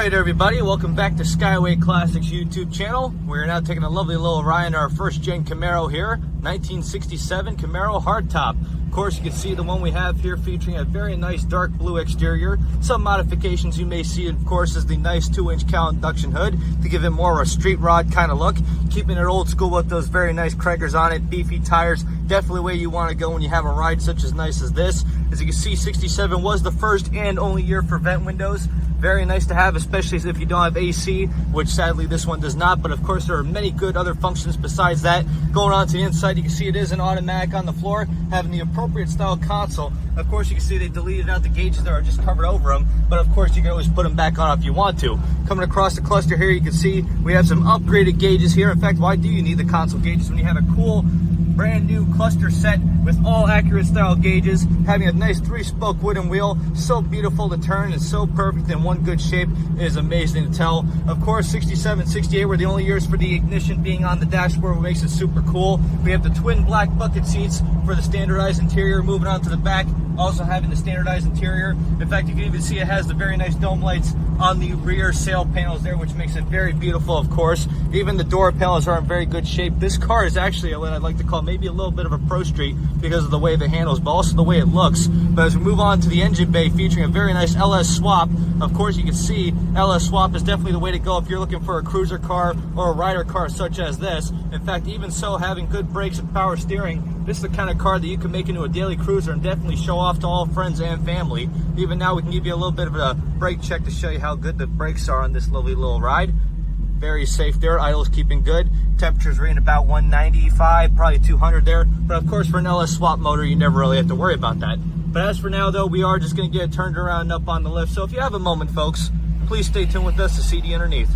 Alright everybody, welcome back to Skyway Classics YouTube channel. We're now taking a lovely little ride in our first gen Camaro here, 1967 Camaro hardtop. Of course, you can see the one we have here featuring a very nice dark blue exterior. Some modifications you may see, of course, is the nice 2-inch cowl induction hood to give it more of a street rod kind of look. Keeping it old school with those very nice Craigers on it, beefy tires. Definitely where you want to go when you have a ride such as nice as this. As you can see, 67 was the first and only year for vent windows. Very nice to have, especially if you don't have AC, which sadly this one does not. But of course, there are many good other functions besides that. Going on to the inside, you can see it is an automatic on the floor, having the appropriate style console. Of course, you can see they deleted out the gauges that are just covered over them. But of course, you can always put them back on if you want to. Coming across the cluster here, you can see we have some upgraded gauges here. In fact, why do you need the console gauges when you have a cool brand new cluster set with all accurate style gauges, having a nice 3-spoke wooden wheel, so beautiful to turn and so perfect in one good shape. It is amazing to tell. Of course, 67, 68 were the only years for the ignition being on the dashboard, what makes it super cool. We have the twin black bucket seats for the standardized interior. Moving on to the back, also having the standardized interior. In fact, you can even see it has the very nice dome lights on the rear sail panels there, which makes it very beautiful. Of course, even the door panels are in very good shape. This car is actually what I'd like to call maybe a little bit of a Pro Street because of the way the handles, but also the way it looks. But as we move on to the engine bay, featuring a very nice LS swap, of course you can see LS swap is definitely the way to go if you're looking for a cruiser car or a rider car such as this. In fact, even so, having good brakes and power steering, this is the kind of car that you can make into a daily cruiser and definitely show off to all friends and family. Even now, we can give you a little bit of a brake check to show you how good the brakes are on this lovely little ride. Very safe there, idle's keeping good. Temperature's reading about 195, probably 200 there. But of course, for an LS swap motor, you never really have to worry about that. But as for now though, we are just gonna get it turned around and up on the lift. So if you have a moment, folks, please stay tuned with us to see the underneath.